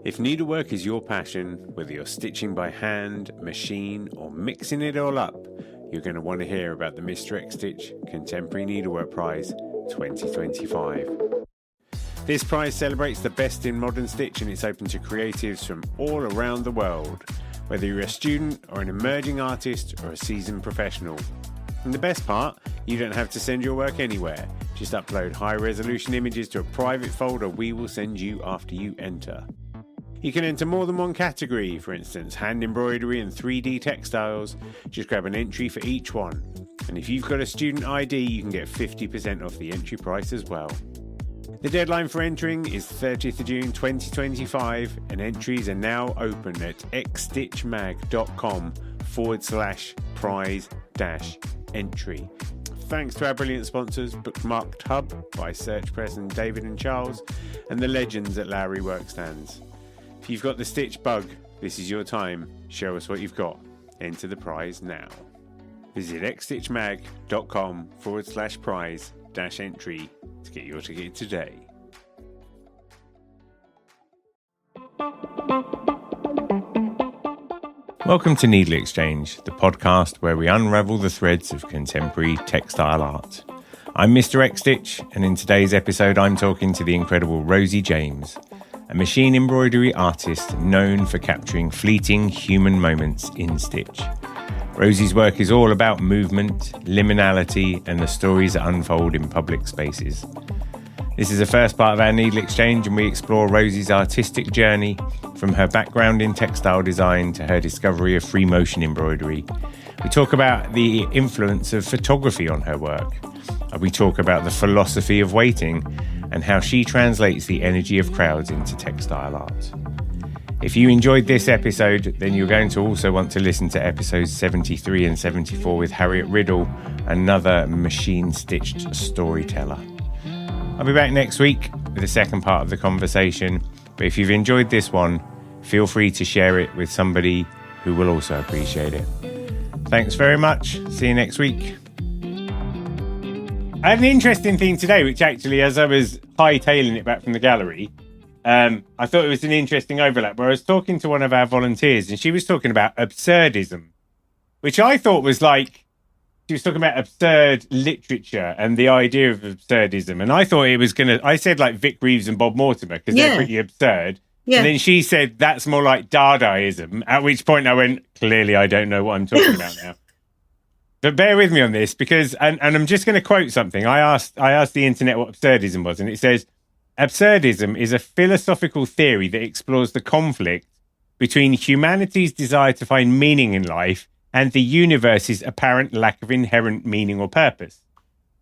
If needlework is your passion, whether you're stitching by hand, machine, or mixing it all up, you're going to want to hear about the Mr. X Stitch Contemporary Needlework Prize 2025. This prize celebrates the best in modern stitch, and it's open to creatives from all around the world, whether you're a student or an emerging artist or a seasoned professional. And the best part, you don't have to send your work anywhere. Just upload high-resolution images to a private folder we will send you after you enter. You can enter more than one category, for instance, hand embroidery and 3D textiles. Just grab an entry for each one. And if you've got a student ID, you can get 50% off the entry price as well. The deadline for entering is 30th of June 2025, and entries are now open at xstitchmag.com/prize-entry. Thanks to our brilliant sponsors, Bookmarked Hub by Search Press and David and Charles, and the legends at Lowry Workstands. If you've got the stitch bug, this is your time. Show us what you've got. Enter the prize now. Visit xstitchmag.com/prize-entry to get your ticket today. Welcome to NeedleXChange, the podcast where we unravel the threads of contemporary textile art. I'm Mr. X Stitch, and in today's episode I'm talking to the incredible Rosie James, a machine embroidery artist known for capturing fleeting human moments in stitch. Rosie's work is all about movement, liminality, and the stories that unfold in public spaces. This is the first part of our NeedleXChange, and we explore Rosie's artistic journey from her background in textile design to her discovery of free motion embroidery. We talk about the influence of photography on her work. We talk about the philosophy of waiting and how she translates the energy of crowds into textile art. If you enjoyed this episode, then you're going to also want to listen to episodes 73 and 74 with Harriet Riddle, another machine-stitched storyteller. I'll be back next week with the second part of the conversation, but if you've enjoyed this one, feel free to share it with somebody who will also appreciate it. Thanks very much. See you next week. I had an interesting thing today, which actually, as I was hightailing it back from the gallery, I thought it was an interesting overlap, where I was talking to one of our volunteers and she was talking about absurdism, which I thought was like, she was talking about absurd literature and the idea of absurdism. And I thought it was I said like Vic Reeves and Bob Mortimer, because they're pretty absurd. Yeah. And then she said, that's more like Dadaism, at which point I went, clearly I don't know what I'm talking about now. But bear with me on this, because, and I'm just going to quote something. I asked the internet what absurdism was, and it says, absurdism is a philosophical theory that explores the conflict between humanity's desire to find meaning in life and the universe's apparent lack of inherent meaning or purpose.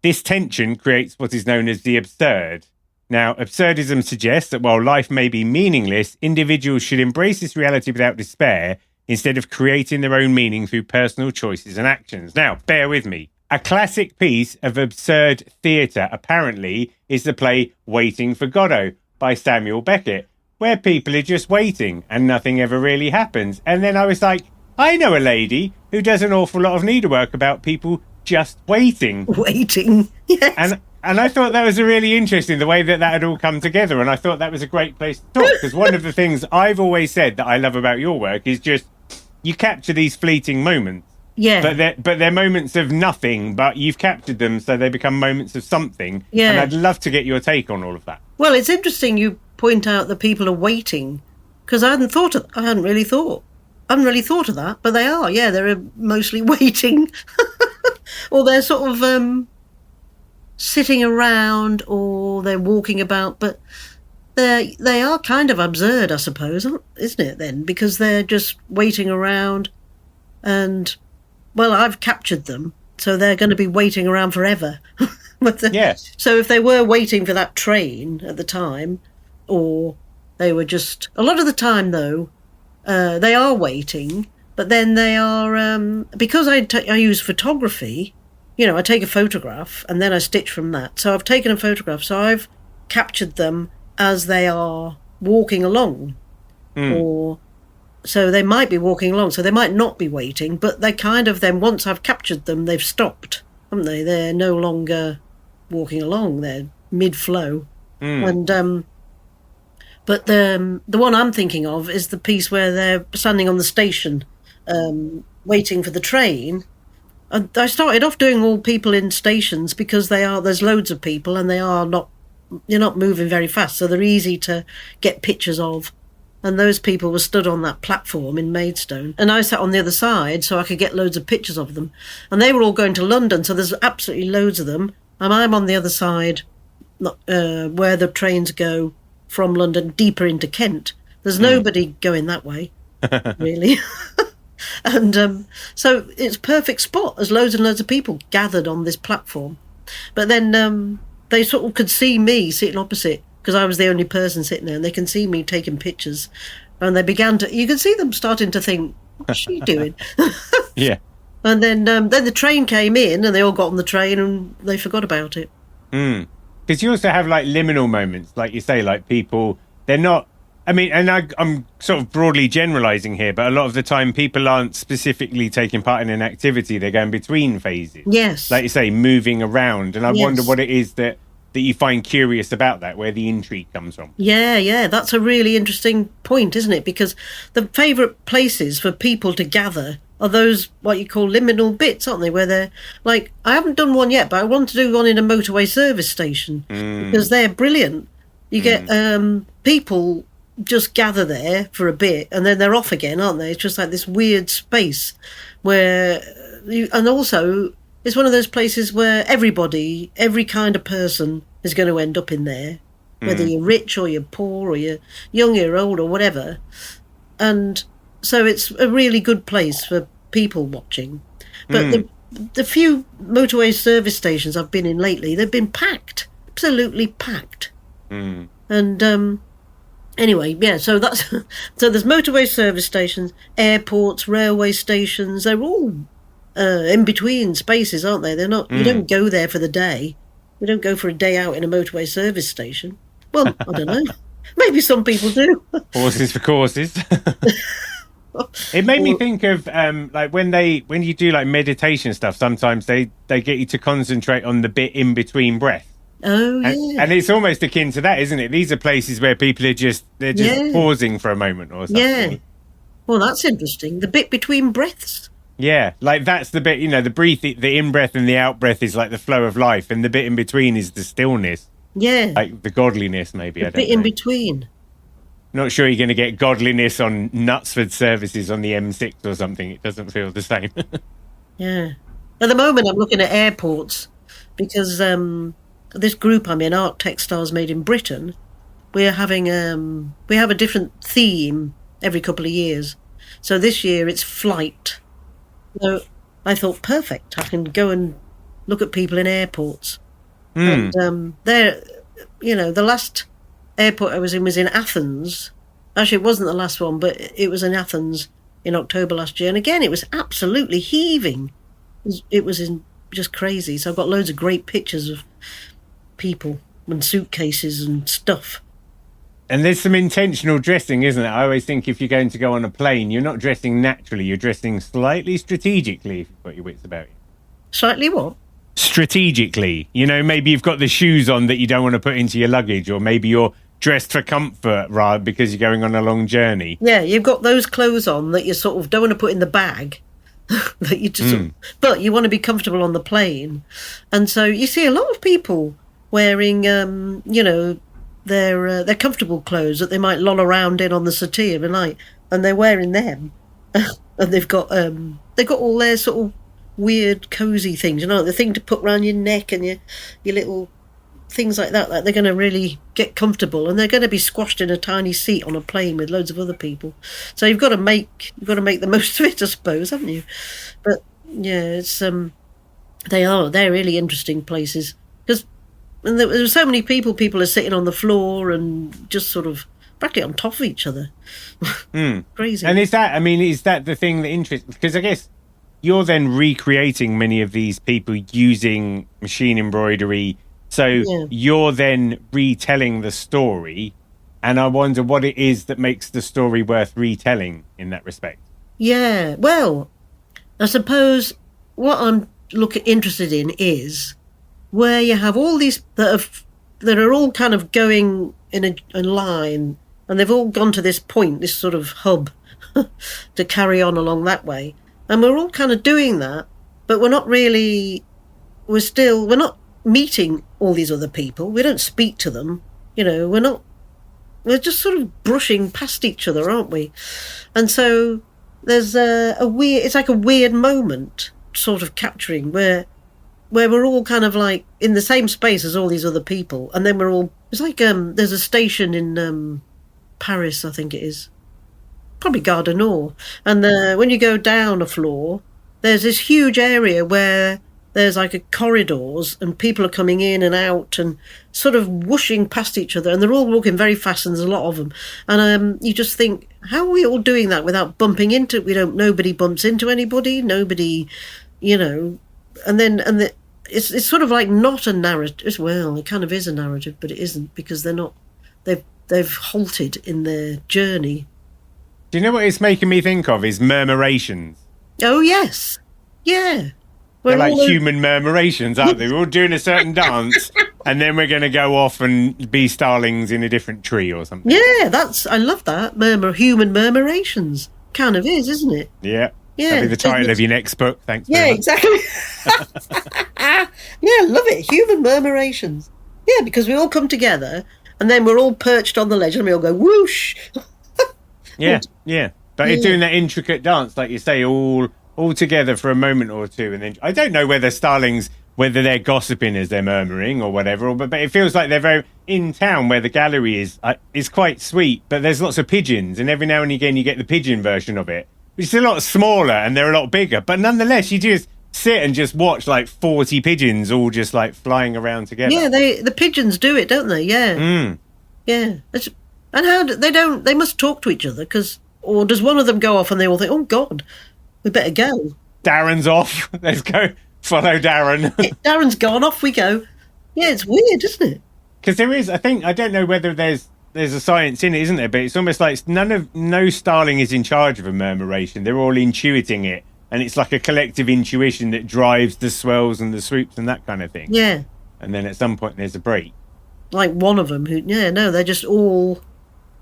This tension creates what is known as the absurd. Now, absurdism suggests that while life may be meaningless, individuals should embrace this reality without despair, instead of creating their own meaning through personal choices and actions. Now, bear with me. A classic piece of absurd theatre, apparently, is the play Waiting for Godot by Samuel Beckett, where people are just waiting and nothing ever really happens. And then I was like, I know a lady who does an awful lot of needlework about people just waiting. Waiting, yes. And I thought that was really interesting, the way that had all come together. And I thought that was a great place to talk, because one of the things I've always said that I love about your work is just you capture these fleeting moments. Yeah. But they're moments of nothing, but you've captured them so they become moments of something. Yeah. And I'd love to get your take on all of that. Well, it's interesting you point out that people are waiting, because I hadn't really thought of that, but they are. Yeah, they're mostly waiting. Or they're sort of sitting around, or they're walking about, but they are kind of absurd, I suppose, isn't it then? Because they're just waiting around, and, well, I've captured them, so they're going to be waiting around forever. Yes. So if they were waiting for that train at the time, or they were just... A lot of the time, though, they are waiting, but then they are... because I use photography, I take a photograph, and then I stitch from that. So I've taken a photograph, so I've captured them as they are walking along. Or so they might be walking along, so they might not be waiting, but they kind of then, once I've captured them, they've stopped, haven't they? They're no longer walking along, they're mid-flow. And But the one I'm thinking of is the piece where they're standing on the station, waiting for the train. And I started off doing all people in stations because there's loads of people and you're not moving very fast, so they're easy to get pictures of. And those people were stood on that platform in Maidstone, and I sat on the other side so I could get loads of pictures of them. And they were all going to London, so there's absolutely loads of them. And I'm on the other side, where the trains go from London deeper into Kent. There's nobody going that way, really. And so it's a perfect spot. There's loads and loads of people gathered on this platform. But then they sort of could see me sitting opposite, because I was the only person sitting there, and they can see me taking pictures. And they you could see them starting to think, what's she doing? Yeah. And then the train came in, and they all got on the train, and they forgot about it. Because you also have like liminal moments, like you say, like people, they're not, I mean, and I'm sort of broadly generalizing here, but a lot of the time people aren't specifically taking part in an activity. They're going between phases. Yes. Like you say, moving around. And I wonder what it is that you find curious about that, where the intrigue comes from. Yeah. That's a really interesting point, isn't it? Because the favourite places for people to gather are those, what you call liminal bits, aren't they? Where they're like, I haven't done one yet, but I want to do one in a motorway service station because they're brilliant. You get people just gather there for a bit and then they're off again, aren't they? It's just like this weird space where and also it's one of those places where every kind of person is going to end up in there, whether you're rich or you're poor or you're young, you're old or whatever. And so it's a really good place for people watching. But the few motorway service stations I've been in lately, they've been packed, absolutely packed. And anyway, yeah, so that's so there's motorway service stations, airports, railway stations. They're all in between spaces, aren't they? They're not. You don't go there for the day. You don't go for a day out in a motorway service station. Well, I don't know. Maybe some people do. Horses for courses. It made me think of like when you do like meditation stuff. Sometimes they get you to concentrate on the bit in between breath. Oh, yeah. And it's almost akin to that, isn't it? These are places where people are just pausing for a moment or something. Yeah. Well, that's interesting. The bit between breaths. Yeah, like that's the bit, the in-breath and the out-breath is like the flow of life, and the bit in between is the stillness. Yeah. Like the godliness, maybe. The bit in between. Not sure you're going to get godliness on Knutsford services on the M6 or something. It doesn't feel the same. Yeah. At the moment, I'm looking at airports because this group I'm in, Art Textiles Made in Britain, we have a different theme every couple of years. So this year it's flight. So I thought, perfect, I can go and look at people in airports. And the last airport I was in Athens. Actually, it wasn't the last one, but it was in Athens in October last year. And again, it was absolutely heaving. It was just crazy. So I've got loads of great pictures of people and suitcases and stuff. And there's some intentional dressing, isn't it? I always think if you're going to go on a plane, you're not dressing naturally. You're dressing slightly strategically if you've got your wits about you. Slightly what? Strategically. Maybe you've got the shoes on that you don't want to put into your luggage, or maybe you're dressed for comfort rather because you're going on a long journey. Yeah, you've got those clothes on that you sort of don't want to put in the bag. That you just but you want to be comfortable on the plane. And so you see a lot of people wearing their comfortable clothes that they might loll around in on the settee of a night, and they're wearing them. And they've got all their sort of weird cozy things, the thing to put around your neck and your little things like that. Like they're going to really get comfortable, and they're going to be squashed in a tiny seat on a plane with loads of other people. So you've got to make the most of it, I suppose, haven't you? But yeah, it's they're really interesting places because there's so many people. People are sitting on the floor and just sort of practically on top of each other. Crazy. And is that the thing that interests? Because I guess you're then recreating many of these people using machine embroidery. So you're then retelling the story. And I wonder what it is that makes the story worth retelling in that respect. Yeah. Well, I suppose what I'm interested in is where you have all these that are all kind of going in a line and they've all gone to this point, this sort of hub, to carry on along that way. And we're all kind of doing that, but we're not not meeting all these other people. We don't speak to them. We're just sort of brushing past each other, aren't we? And so there's it's like a weird moment sort of capturing where we're all kind of like in the same space as all these other people. And then it's like, there's a station in Paris, I think it is. Probably Gare du Nord. And when you go down a floor, there's this huge area where there's like corridors and people are coming in and out and sort of whooshing past each other, and they're all walking very fast, and there's a lot of them. And you just think, how are we all doing that without bumping into? Nobody bumps into anybody. Nobody, it's sort of like not a narrative. Well, it kind of is a narrative, but it isn't, because they're not. They've halted in their journey. Do you know what it's making me think of is murmurations? Oh yes, yeah. They're like human murmurations, aren't they? We're all doing a certain dance, and then we're going to go off and be starlings in a different tree or something. Yeah, I love that. Human murmurations. Kind of is, isn't it? Yeah. Yeah. That'll be the title of your next book. Thanks very much. Exactly. Yeah, love it. Human murmurations. Yeah, because we all come together, and then we're all perched on the ledge, and we all go whoosh. Yeah. But you're doing that intricate dance, like you say, all together for a moment or two, and then I don't know whether starlings, whether they're gossiping as they're murmuring or whatever, but it feels like they're very in town where the gallery is quite sweet, but there's lots of pigeons, and every now and again you get the pigeon version of it, which is a lot smaller and they're a lot bigger, but nonetheless you just sit and just watch like 40 pigeons all just like flying around together. Yeah, the pigeons do it, don't they? Yeah. Yeah. And how they must talk to each other, or does one of them go off and they all think, oh God, we better go. Darren's off. Let's go follow Darren. Darren's gone, off we go. Yeah, it's weird, isn't it? Because there is, I don't know whether there's a science in it, isn't there? But it's almost like no starling is in charge of a murmuration. They're all intuiting it. And it's like a collective intuition that drives the swells and the swoops and that kind of thing. Yeah. And then at some point there's a break. Like one of them they're just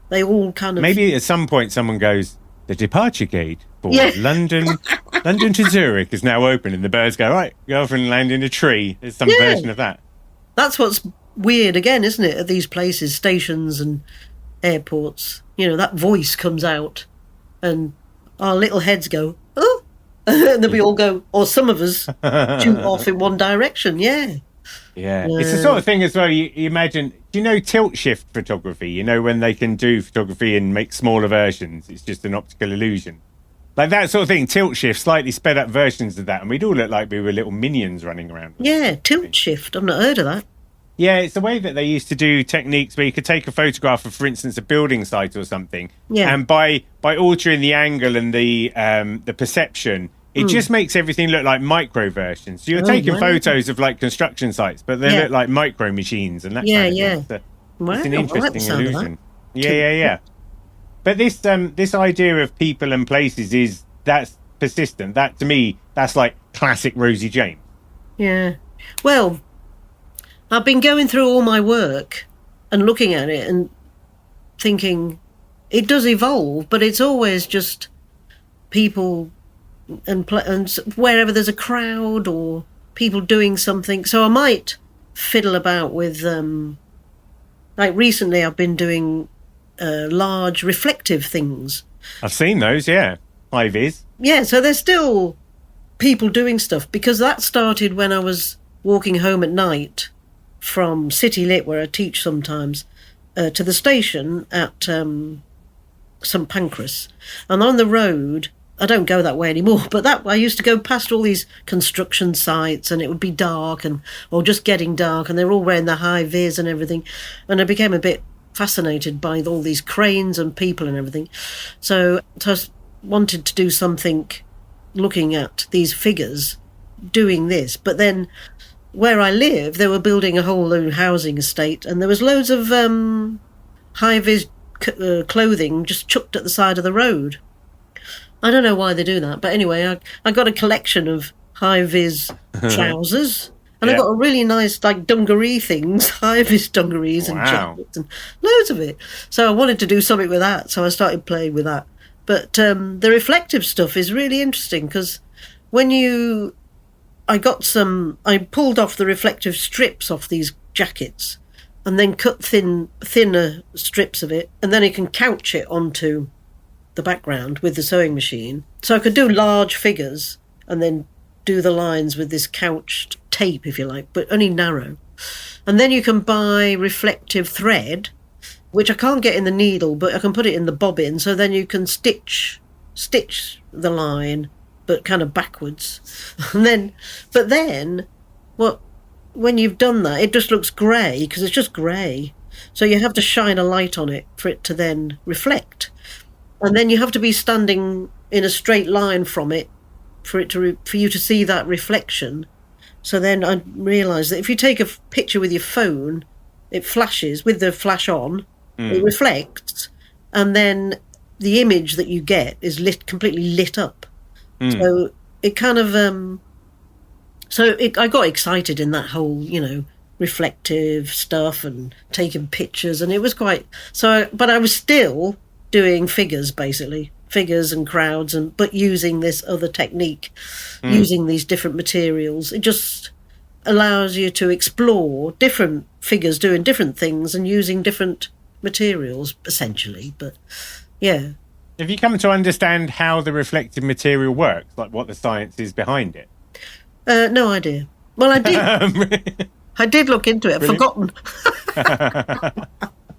they all kind of... Maybe at some point someone goes, the departure gate for London to Zurich is now open, and the birds go, right, go off and land in a tree. There's some version of that. That's what's weird again, isn't it, at these places, stations and airports. That voice comes out and our little heads go, oh, and then we all go, or some of us shoot off in one direction. Yeah. It's the sort of thing as well, you imagine, do you know tilt shift photography? When they can do photography and make smaller versions, it's just an optical illusion. Like that sort of thing, tilt shift, slightly sped up versions of that, and we'd all look like we were little minions running around. Yeah, tilt shift, I've not heard of that. Yeah, it's the way that they used to do techniques where you could take a photograph of, for instance, a building site or something, and by altering the angle and the perception, it just makes everything look like micro versions. So you're taking photos of like construction sites, but they look like micro machines and that kind of thing. So it's an interesting illusion. Yeah. But this idea of people and places that's persistent. That to me, that's like classic Rosie James. Yeah. Well, I've been going through all my work and looking at it and thinking it does evolve, but it's always just people and wherever there's a crowd or people doing something. So I might fiddle about with like recently I've been doing large reflective things. I've seen those, high vis. Yeah, so there's still people doing stuff, because that started when I was walking home at night from City Lit, where I teach sometimes, to the station at St Pancras, and on the road, I don't go that way anymore, but I used to go past all these construction sites, and it would be dark or just getting dark, and they're all wearing their high vis and everything, and I became a bit fascinated by all these cranes and people and everything. So I wanted to do something looking at these figures doing this, but then where I live, they were building a whole new housing estate, and there was loads of high vis clothing just chucked at the side of the road. I don't know why they do that, but anyway, I got a collection of high vis trousers And I got a really nice, like, dungaree things, high-vis dungarees and jackets and loads of it. So I wanted to do something with that, so I started playing with that. But the reflective stuff is really interesting because when I pulled off the reflective strips off these jackets and then cut thinner strips of it, and then you can couch it onto the background with the sewing machine. So I could do large figures and then do the lines with this couched tape, if you like, but only narrow. And then you can buy reflective thread, which I can't get in the needle, but I can put it in the bobbin, so then you can stitch the line, but kind of backwards. When you've done that, it just looks grey, because it's just grey. So you have to shine a light on it for it to then reflect. And then you have to be standing in a straight line from it for you to see that reflection. So then I realised that if you take a picture with your phone, it flashes with the flash on, it reflects, and then the image that you get is completely lit up. So it kind of I got excited in that whole, reflective stuff and taking pictures, and it was quite but I was still doing figures, basically. Figures and crowds, but using this other technique, using these different materials. It just allows you to explore different figures doing different things and using different materials, essentially. But yeah. Have you come to understand how the reflective material works, like what the science is behind it? No idea. Well, I did. I did look into it. I've forgotten.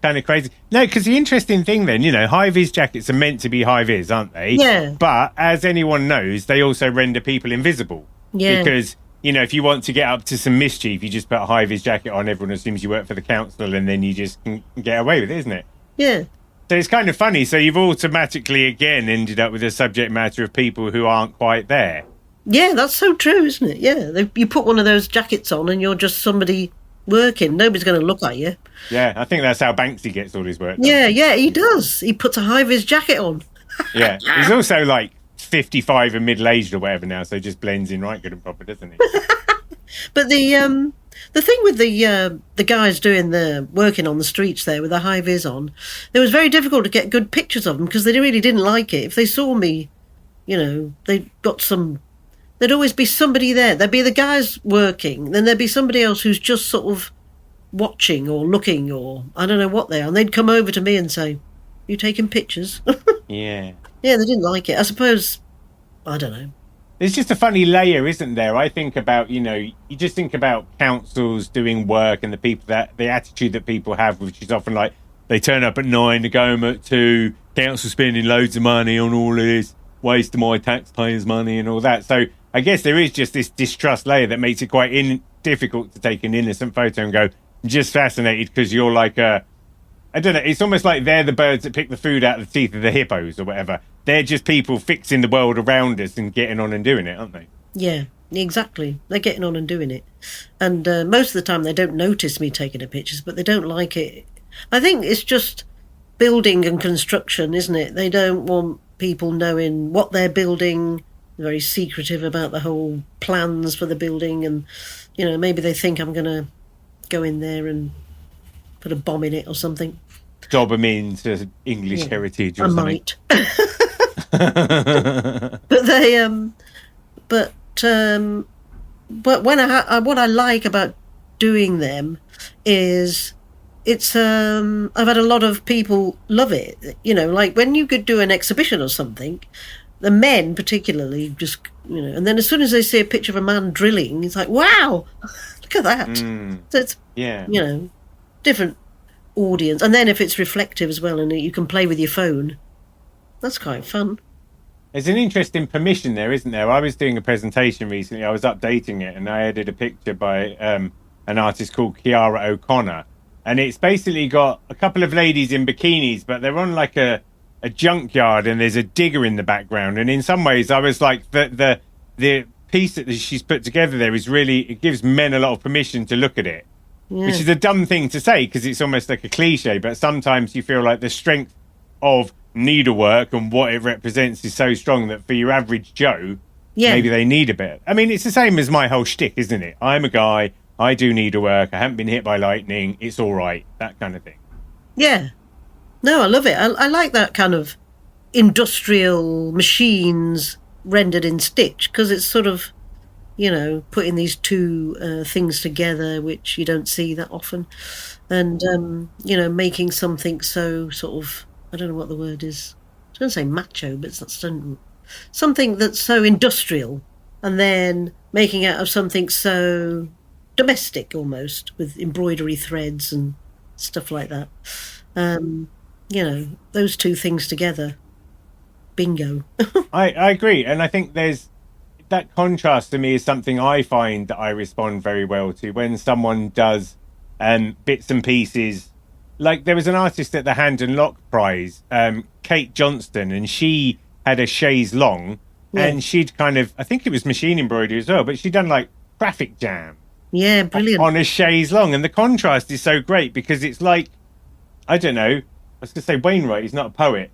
Kind of crazy. No, because the interesting thing then, high-vis jackets are meant to be high-vis, aren't they? Yeah. But as anyone knows, they also render people invisible. Yeah. Because, if you want to get up to some mischief, you just put a high-vis jacket on, everyone assumes you work for the council, and then you just can get away with it, isn't it? Yeah. So it's kind of funny. So you've automatically, again, ended up with a subject matter of people who aren't quite there. Yeah, that's so true, isn't it? Yeah. You put one of those jackets on and you're just somebody working. Nobody's going to look at you. Yeah, I think that's how Banksy gets all his work done. Yeah, he does. He puts a high-vis jacket on. Yeah, he's also like 55 and middle-aged or whatever now, so he just blends in right good and proper, doesn't he? But the thing with the guys working on the streets there with the high-vis on, it was very difficult to get good pictures of them because they really didn't like it. If they saw me, there'd always be somebody there. There'd be the guys working, then there'd be somebody else who's just sort of watching or looking, or I don't know what they are, and they'd come over to me and say, "You taking pictures?" Yeah, they didn't like it. I suppose, I don't know. There's just a funny layer, isn't there? I think about, you just think about councils doing work and the attitude that people have, which is often like they turn up at 9, they go home at 2, council spending loads of money on all of this, wasting my taxpayers' money and all that. So I guess there is just this distrust layer that makes it quite difficult to take an innocent photo and go, I'm just fascinated because you're like I don't know, it's almost like they're the birds that pick the food out of the teeth of the hippos or whatever. They're just people fixing the world around us and getting on and doing it, aren't they? Yeah, exactly. They're getting on and doing it. And most of the time they don't notice me taking the pictures, but they don't like it. I think it's just building and construction, isn't it? They don't want people knowing what they're building. They're very secretive about the whole plans for the building, and maybe they think I'm going to go in there and put a bomb in it or something. Job them into English heritage or I something. Might. But they but when what I like about doing them is it's I've had a lot of people love it. Like when you could do an exhibition or something, the men particularly just and then as soon as they see a picture of a man drilling, it's like, wow, look at that. So it's different audience. And then if it's reflective as well and you can play with your phone, that's quite fun. There's an interesting permission there, isn't there? I was doing a presentation recently, I was updating it, and I added a picture by an artist called Kiara O'Connor, and it's basically got a couple of ladies in bikinis, but they're on like a junkyard, and there's a digger in the background, and in some ways I was like, the piece that she's put together there is really, it gives men a lot of permission to look at it. Yeah. Which is a dumb thing to say because it's almost like a cliche, but sometimes you feel like the strength of needlework and what it represents is so strong that for your average Joe, Yeah. Maybe they need a bit. I mean, it's the same as my whole shtick, isn't it? I'm a guy. I do needlework. I haven't been hit by lightning. It's all right. That kind of thing. Yeah. No, I love it. I like that kind of industrial machines rendered in stitch, because it's sort of, you know, putting these two things together, which you don't see that often. And, you know, making something so sort of, I don't know what the word is. I was going to say macho, but it's not something that's so industrial, and then making out of something so domestic almost, with embroidery threads and stuff like that. You know, those two things together. Bingo. I agree. And I think there's that contrast to me is something I find that I respond very well to when someone does bits and pieces. Like there was an artist at the Hand and Lock Prize, Kate Johnston, and she had a chaise long, and she'd kind of, I think it was machine embroidery as well, but she'd done like traffic jam. Yeah, brilliant. On a chaise long. And the contrast is so great because it's like, I don't know, I was going to say Wainwright, he's not a poet.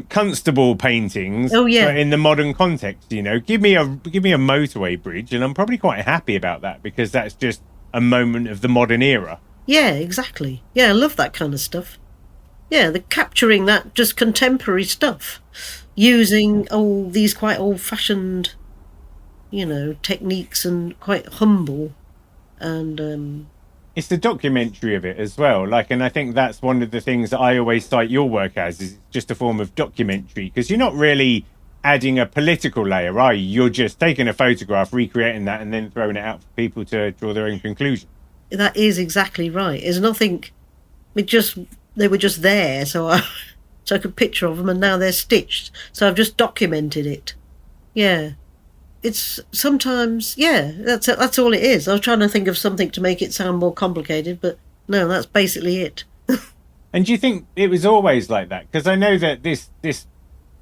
Constable paintings, but in the modern context, you know, give me a motorway bridge, and I'm probably quite happy about that because that's just a moment of the modern era. Yeah, exactly. Yeah, I love that kind of stuff. Yeah, the capturing that just contemporary stuff, using all these quite old-fashioned, you know, techniques, and quite humble, and it's the documentary of it as well. Like, and I think that's one of the things that I always cite your work as, is it's just a form of documentary, because you're not really adding a political layer, are you? You're just taking a photograph, recreating that, and then throwing it out for people to draw their own conclusion. That is exactly right. There's nothing. They were just there, so I took a picture of them, and now they're stitched. So I've just documented it. Yeah. It's sometimes, that's all it is. I was trying to think of something to make it sound more complicated, but no, that's basically it. And do you think it was always like that? Because I know that this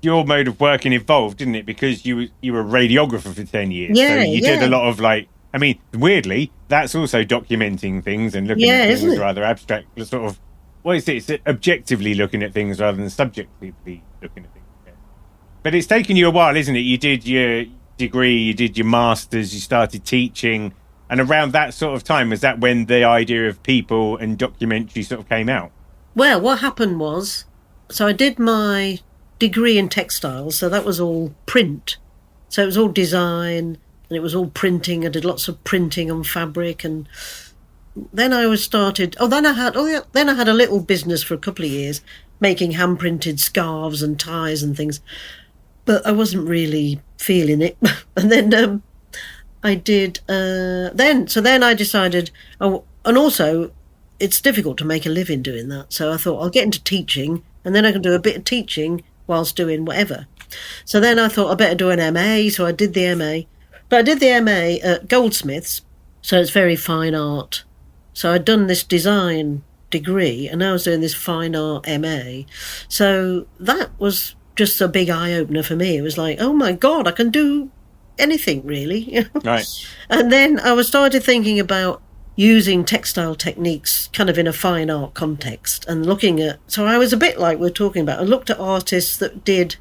your mode of working evolved, didn't it? Because you were a radiographer for 10 years. Yeah, so you did a lot of, like, I mean, weirdly, that's also documenting things and looking at things rather abstract, sort of, what is it? It's objectively looking at things rather than subjectively looking at things. Yeah. But it's taken you a while, isn't it? You did your degree, you did your masters, you started teaching, and around that sort of time, was that when the idea of people and documentary sort of came out? Well, what happened was, so I did my degree in textiles, so that was all print, so it was all design and it was all printing. I did lots of printing on fabric, and then then I had a little business for a couple of years making hand printed scarves and ties and things, but I wasn't really feeling it. And then I did, then I decided, and also it's difficult to make a living doing that. So I thought I'll get into teaching, and then I can do a bit of teaching whilst doing whatever. So then I thought I better do an MA. So I did the MA, but I did the MA at Goldsmiths. So it's very fine art. So I'd done this design degree, and I was doing this fine art MA. So that was just a big eye-opener for me. It was like, oh my God, I can do anything, really. Right. And then I started thinking about using textile techniques kind of in a fine art context, and looking at, so I was a bit like we're talking about, I looked at artists that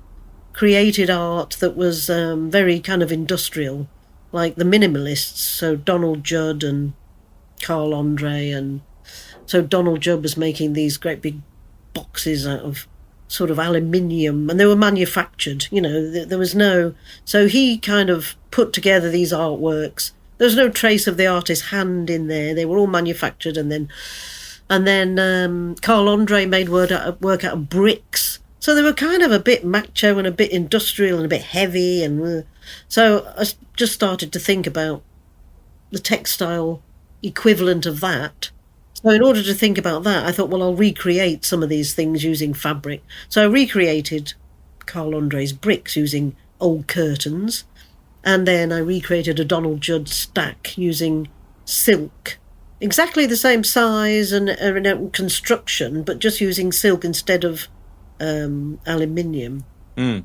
created art that was very kind of industrial, like the minimalists, so Donald Judd and Carl Andre. And so Donald Judd was making these great big boxes out of sort of aluminium, and they were manufactured, you know, there was no, so he kind of put together these artworks. There was no trace of the artist's hand in there. They were all manufactured. And then Carl Andre made work out of bricks. So they were kind of a bit macho and a bit industrial and a bit heavy. And so I just started to think about the textile equivalent of that. So in order to think about that, I thought, well, I'll recreate some of these things using fabric. So I recreated Carl Andre's bricks using old curtains. And then I recreated a Donald Judd stack using silk. Exactly the same size and construction, but just using silk instead of aluminium. Mm.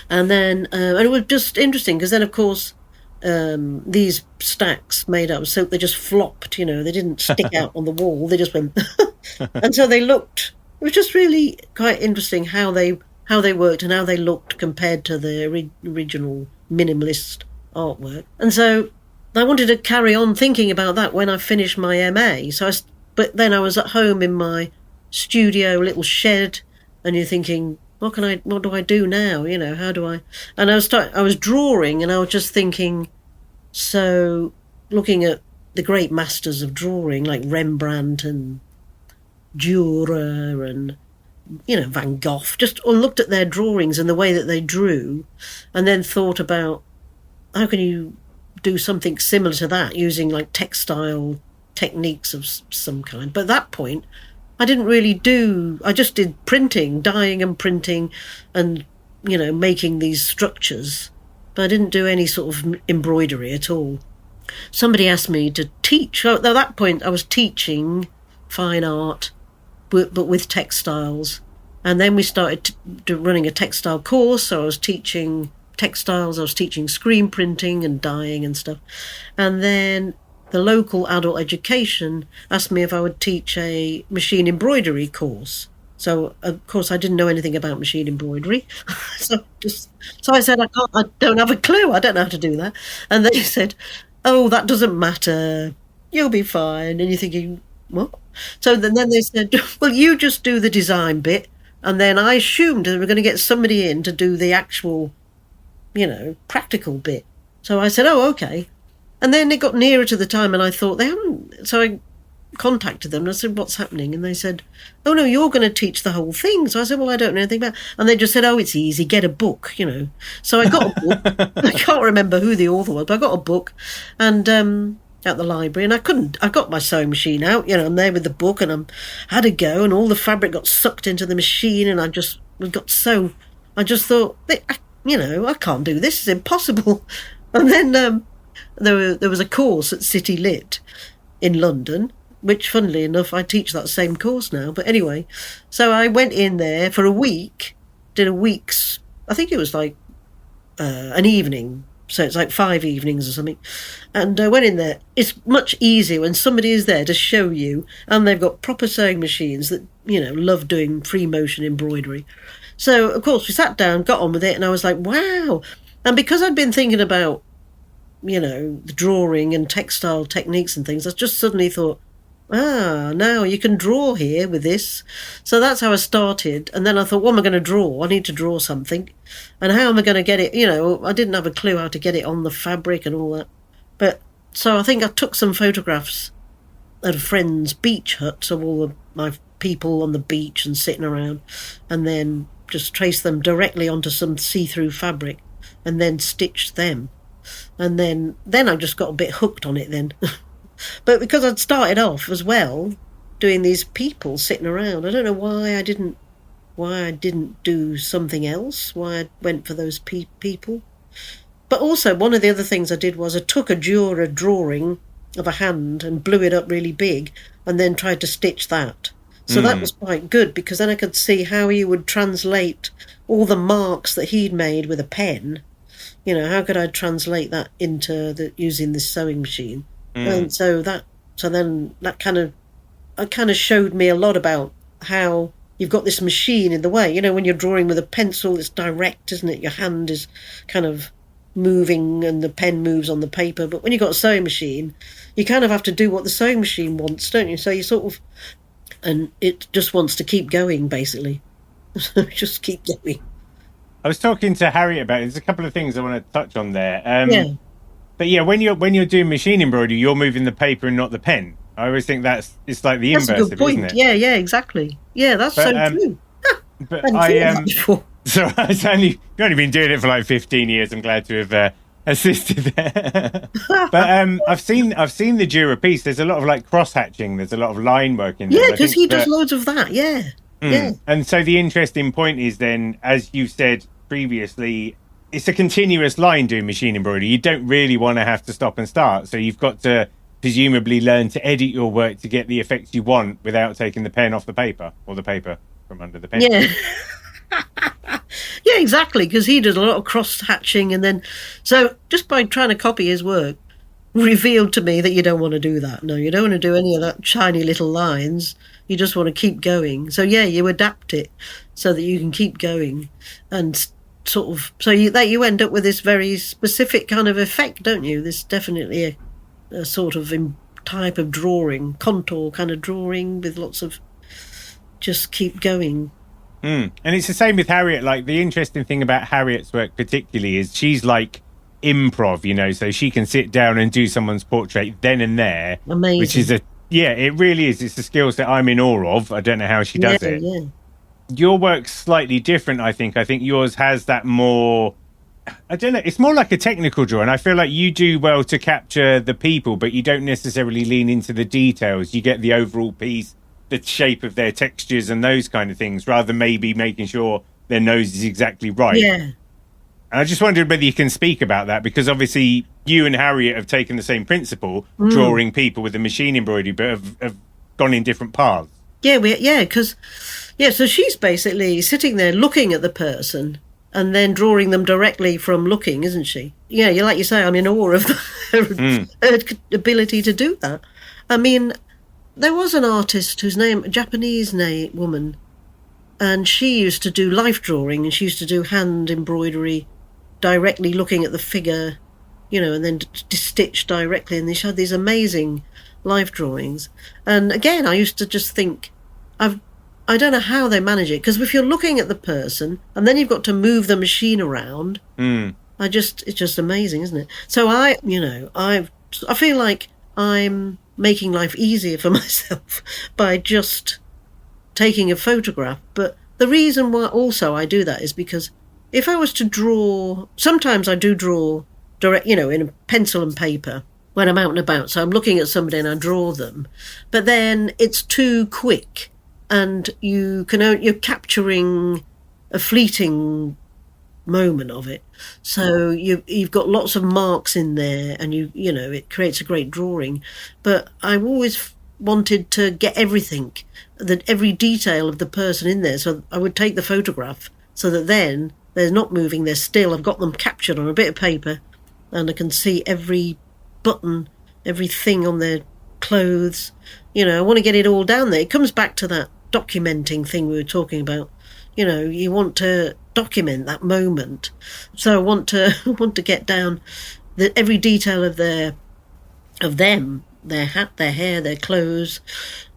And then and it was just interesting, because then, of course, these stacks made out of silk, they just flopped, you know, they didn't stick out on the wall, they just went and so they looked, it was just really quite interesting how they worked and how they looked compared to the original minimalist artwork. And so I wanted to carry on thinking about that when I finished my MA. But then I was at home in my studio, little shed, and you're thinking, what do I do now? You know, how do I? And I was drawing, and I was just thinking, so looking at the great masters of drawing like Rembrandt and Dürer and, you know, Van Gogh, just looked at their drawings and the way that they drew, and then thought about how can you do something similar to that using like textile techniques of some kind. But at that point, I just did printing, dyeing and printing and, you know, making these structures. But I didn't do any sort of embroidery at all. Somebody asked me to teach. At that point, I was teaching fine art, but with textiles. And then we started running a textile course. So I was teaching textiles, I was teaching screen printing and dyeing and stuff. And then the local adult education asked me if I would teach a machine embroidery course. So, of course, I didn't know anything about machine embroidery. so I said, I don't have a clue. I don't know how to do that. And they said, oh, that doesn't matter. You'll be fine. And you're thinking, what? So then they said, well, you just do the design bit. And then I assumed they were going to get somebody in to do the actual, you know, practical bit. So I said, oh, okay. And then it got nearer to the time and I thought they haven't. So I contacted them and I said, what's happening? And they said, oh, no, you're going to teach the whole thing. So I said, well, I don't know anything about it. And they just said, oh, it's easy. Get a book, you know. So I got a book. I can't remember who the author was, but I got a book and at the library, and I got my sewing machine out, you know, I'm there with the book and I had a go and all the fabric got sucked into the machine and I just thought, you know, I can't do this. It's impossible. And then there was a course at City Lit in London, which, funnily enough, I teach that same course now. But anyway, so I went in there for a week, did a week's, I think it was like an evening. So it's like 5 evenings or something. And I went in there. It's much easier when somebody is there to show you, and they've got proper sewing machines that, you know, love doing free motion embroidery. So, of course, we sat down, got on with it, and I was like, wow. And because I'd been thinking about, you know, the drawing and textile techniques and things, I just suddenly thought, now you can draw here with this. So that's how I started. And then I thought, what am I going to draw? I need to draw something. And how am I going to get it? You know, I didn't have a clue how to get it on the fabric and all that. But so I think I took some photographs at a friend's beach hut of all of my people on the beach and sitting around, and then just traced them directly onto some see-through fabric and then stitched them. And then I just got a bit hooked on it then. But because I'd started off as well doing these people sitting around, I don't know why I didn't do something else, why I went for those people. But also one of the other things I did was I took a Dürer drawing of a hand and blew it up really big and then tried to stitch that. So that was quite good because then I could see how he would translate all the marks that he'd made with a pen. You know, how could I translate that into using this sewing machine? And so then that kind of showed me a lot about how you've got this machine in the way. You know, when you're drawing with a pencil, it's direct, isn't it? Your hand is kind of moving and the pen moves on the paper. But when you've got a sewing machine, you kind of have to do what the sewing machine wants, don't you? So you sort of, and it just wants to keep going, basically. Just keep going. I was talking to Harriet about it. There's a couple of things I want to touch on there. Yeah. But yeah, when you're doing machine embroidery, you're moving the paper and not the pen. I always think it's like the inverse of it, isn't it? Yeah, exactly. Yeah, that's so true. But so you've only been doing it for like 15 years. I'm glad to have assisted there. But I've seen the Dürer piece. There's a lot of like cross hatching. There's a lot of line work in there. Yeah, because he does loads of that. Yeah. Yeah. And so the interesting point is then, as you said previously, it's a continuous line doing machine embroidery. You don't really want to have to stop and start. So you've got to presumably learn to edit your work to get the effects you want without taking the pen off the paper or the paper from under the pen. Yeah. Yeah, exactly, because he does a lot of cross-hatching, and then so just by trying to copy his work revealed to me that you don't want to do that. No, you don't want to do any of that shiny little lines. You just want to keep going. So yeah, you adapt it so that you can keep going. And sort of, so you end up with this very specific kind of effect, don't you? This definitely a sort of type of drawing, contour kind of drawing with lots of just keep going. And it's the same with Harriet. Like, the interesting thing about Harriet's work particularly is she's like improv, you know, so she can sit down and do someone's portrait then and there. Amazing. Which is it really is. It's a skill set I'm in awe of. I don't know how she does it. Yeah. Your work's slightly different, I think. I think yours has that more, I don't know, it's more like a technical drawing. I feel like you do well to capture the people, but you don't necessarily lean into the details. You get the overall piece, the shape of their textures and those kind of things, rather than maybe making sure their nose is exactly right. Yeah. And I just wondered whether you can speak about that, because obviously you and Harriet have taken the same principle, drawing people with the machine embroidery, but have gone in different paths. So she's basically sitting there looking at the person and then drawing them directly from looking, isn't she? Yeah, like you say, I'm in awe of her ability to do that. I mean, there was an artist a Japanese woman, and she used to do life drawing, and she used to do hand embroidery directly looking at the figure, you know, and then stitch directly, and she had these amazing life drawings. And again, I used to just think, I don't know how they manage it, because if you're looking at the person and then you've got to move the machine around, it's just amazing, isn't it? So I feel like I'm making life easier for myself by just taking a photograph. But the reason why also I do that is because if I was to draw, sometimes I do draw direct, you know, in a pencil and paper when I'm out and about. So I'm looking at somebody and I draw them, but then it's too quick. And you're capturing a fleeting moment of it. So you've got lots of marks in there, and you know, it creates a great drawing. But I've always wanted to get everything, every detail of the person in there. So I would take the photograph so that then they're not moving, they're still. I've got them captured on a bit of paper, and I can see every button, everything on their clothes. You know, I want to get it all down there. It comes back to that documenting thing we were talking about. You know, you want to document that moment. So I want to get down every detail of them, their hat, their hair, their clothes,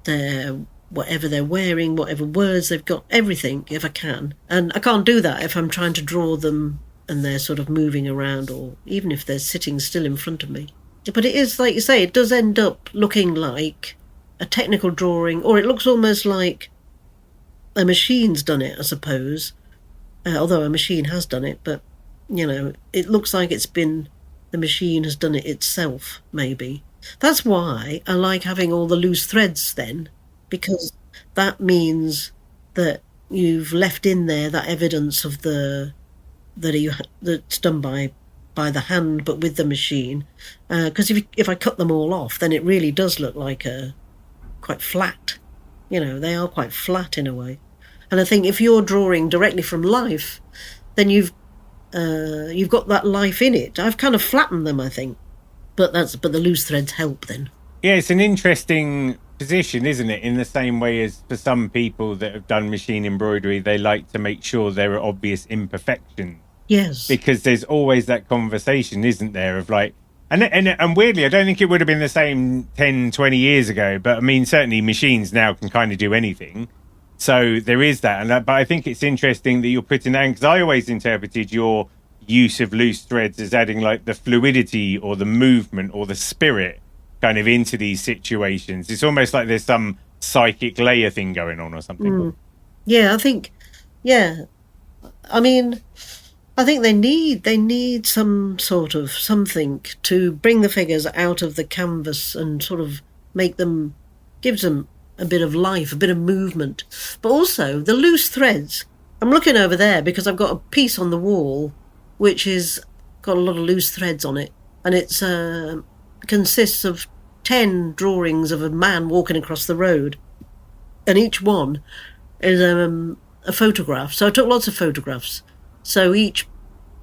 their whatever they're wearing, whatever words they've got, everything, if I can. And I can't do that if I'm trying to draw them and they're sort of moving around, or even if they're sitting still in front of me. But it is, like you say, it does end up looking like a technical drawing, or it looks almost like a machine's done it, I suppose. Although a machine has done it, but, you know, it looks like the machine has done it itself, maybe. That's why I like having all the loose threads then, because that means that you've left in there that evidence of that's done by the hand, but with the machine. Because if I cut them all off, then it really does look like quite flat. You know, they are quite flat in a way. And I think if you're drawing directly from life, then you've got that life in it. I've kind of flattened them, I think, but the loose threads help then. Yeah, it's an interesting position, isn't it? In the same way as for some people that have done machine embroidery, they like to make sure there are obvious imperfections. Yes, because there's always that conversation, isn't there, of like, and weirdly, I don't think it would have been the same 10, 20 years ago, but I mean, certainly machines now can kind of do anything. So there is that. But I think it's interesting that you're putting that in, because I always interpreted your use of loose threads as adding like the fluidity or the movement or the spirit kind of into these situations. It's almost like there's some psychic layer thing going on or something. Yeah, I think, I mean, I think they need some sort of something to bring the figures out of the canvas and sort of gives them a bit of life, a bit of movement. But also the loose threads. I'm looking over there because I've got a piece on the wall which is got a lot of loose threads on it, and it's consists of 10 drawings of a man walking across the road, and each one is a photograph. So I took lots of photographs. So each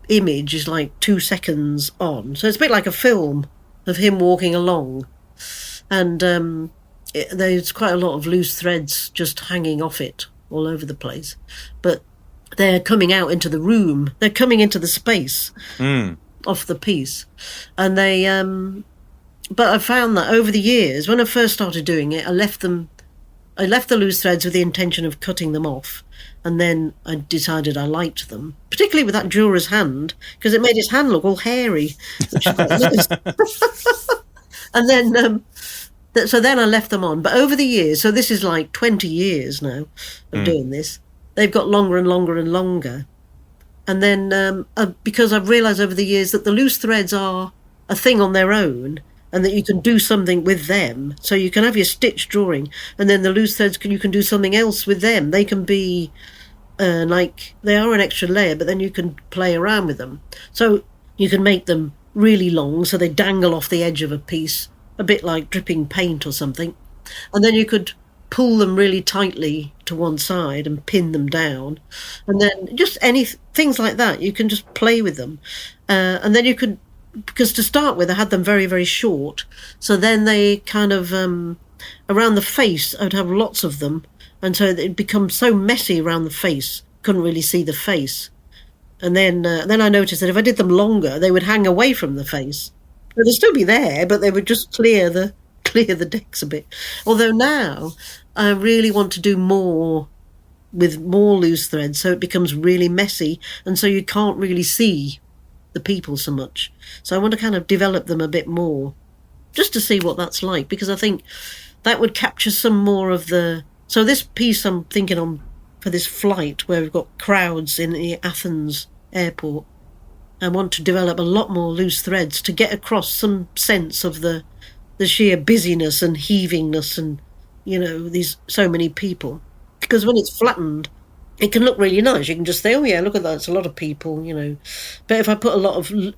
image is like 2 seconds on. So it's a bit like a film of him walking along. And there's quite a lot of loose threads just hanging off it all over the place. But they're coming out into the room. They're coming into the space of the piece. And they... but I found that over the years, when I first started doing it, I left the loose threads with the intention of cutting them off. And then I decided I liked them, particularly with that juror's hand, because it made his hand look all hairy, which I quite nice. And then, so then I left them on. But over the years, so this is like 20 years now of doing this, they've got longer and longer and longer. And then because I've realised over the years that the loose threads are a thing on their own, and that you can do something with them. So you can have your stitch drawing, and then the loose threads, you can do something else with them. They can be like, they are an extra layer, but then you can play around with them. So you can make them really long, so they dangle off the edge of a piece, a bit like dripping paint or something. And then you could pull them really tightly to one side and pin them down. And then just things like that, you can just play with them. And then you could, because to start with, I had them very, very short. So then they kind of, around the face, I'd have lots of them. And so it'd become so messy around the face, couldn't really see the face. And then I noticed that if I did them longer, they would hang away from the face. They'd still be there, but they would just clear the decks a bit. Although now I really want to do more with more loose threads, so it becomes really messy, and so you can't really see the people so much. So I want to kind of develop them a bit more, just to see what that's like, because I think that would capture some more of the... So this piece I'm thinking on for this flight, where we've got crowds in the Athens airport, I want to develop a lot more loose threads to get across some sense of the sheer busyness and heavingness and, these so many people. Because when it's flattened, it can look really nice. You can just say, oh yeah, look at that, it's a lot of people, But if I put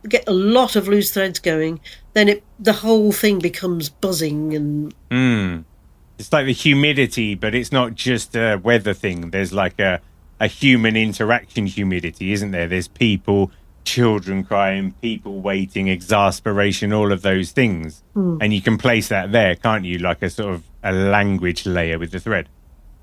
get a lot of loose threads going, then the whole thing becomes buzzing and... It's like the humidity, but it's not just a weather thing. There's like a human interaction humidity, isn't there? There's people, children crying, people waiting, exasperation, all of those things. And you can place that there, can't you? Like a sort of a language layer with the thread.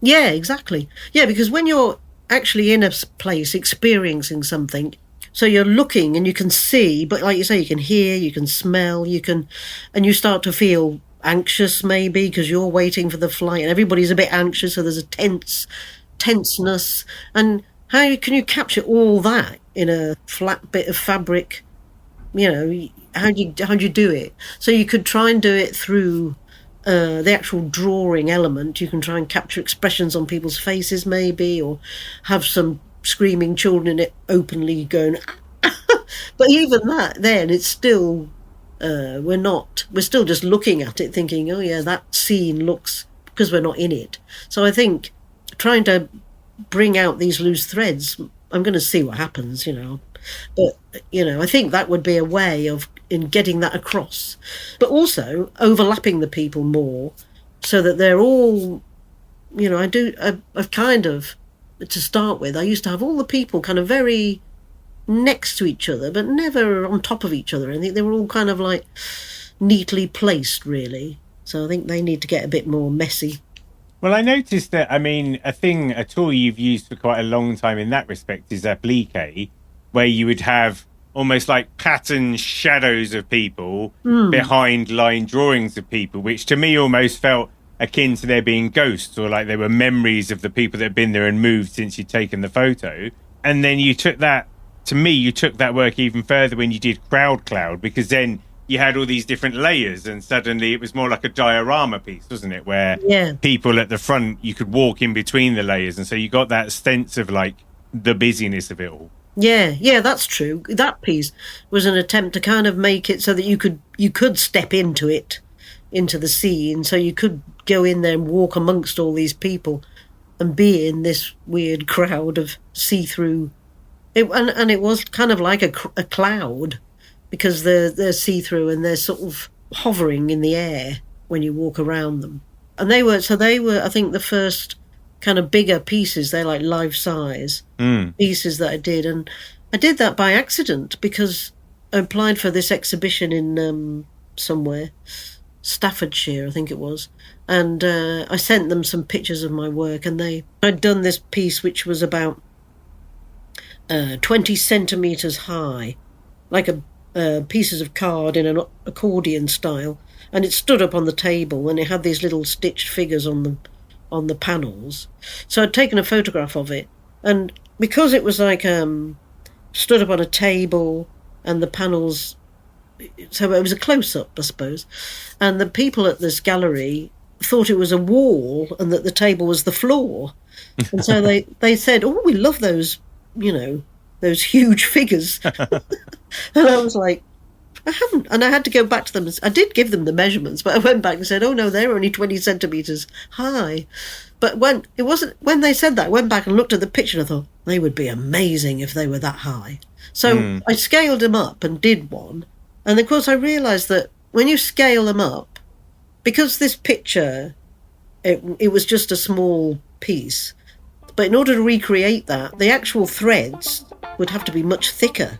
Yeah, exactly. Yeah, because when you're actually in a place experiencing something, so you're looking and you can see, but like you say, you can hear, you can smell, and you start to feel anxious maybe because you're waiting for the flight and everybody's a bit anxious, so there's a tenseness. And how can you capture all that in a flat bit of fabric? How do you do it? So you could try and do it through the actual drawing element. You can try and capture expressions on people's faces maybe, or have some screaming children in it openly going but even that, then it's still we're still just looking at it thinking, oh yeah, that scene looks, because we're not in it. So I think trying to bring out these loose threads, I'm going to see what happens, but I think that would be a way of in getting that across, but also overlapping the people more so that they're all, I've kind of, to start with, I used to have all the people kind of very next to each other, but never on top of each other. I think they were all kind of like neatly placed, really. So I think they need to get a bit more messy. Well, I noticed that, a tool you've used for quite a long time in that respect is applique, where you would have almost like pattern shadows of people behind line drawings of people, which to me almost felt akin to there being ghosts, or like there were memories of the people that had been there and moved since you'd taken the photo. And then you took that work even further when you did Crowd Cloud, because then you had all these different layers and suddenly it was more like a diorama piece, wasn't it? Where people at the front, you could walk in between the layers. And so you got that sense of like the busyness of it all. Yeah, that's true. That piece was an attempt to kind of make it so that you could step into it, into the scene. So you could go in there and walk amongst all these people and be in this weird crowd of see-through. And it was kind of like a cloud, because they're see-through and they're sort of hovering in the air when you walk around them. And they were, I think, the first kind of bigger pieces. They're like life-size pieces that I did. And I did that by accident because I applied for this exhibition in somewhere, Staffordshire, I think it was. And I sent them some pictures of my work, and I'd done this piece which was about 20 centimetres high, like pieces of card in an accordion style, and it stood up on the table, and it had these little stitched figures on the panels. So I'd taken a photograph of it, and because it was like stood up on a table, and the panels, so it was a close-up, I suppose, and the people at this gallery thought it was a wall and that the table was the floor. And so they said, "Oh, we love those, those huge figures." And I was like, I haven't. And I had to go back to them. I did give them the measurements, but I went back and said, "Oh no, they're only 20 centimetres high." But when they said that, I went back and looked at the picture and I thought, they would be amazing if they were that high. So I scaled them up and did one. And of course I realised that when you scale them up, because this picture, it was just a small piece, but in order to recreate that, the actual threads would have to be much thicker.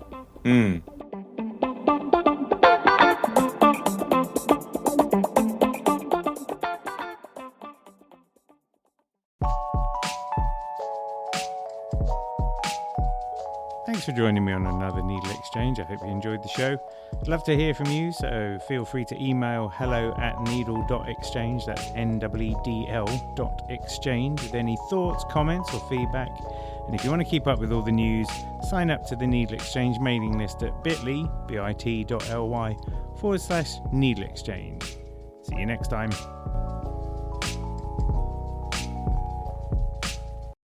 Thanks for joining me on another Needle Exchange. I hope you enjoyed the show. I'd love to hear from you, so feel free to email hello@needle.exchange, that's NEEDL.exchange, with any thoughts, comments or feedback. And if you want to keep up with all the news, sign up to the Needle Exchange mailing list at bit.ly/needlexchange. See you next time.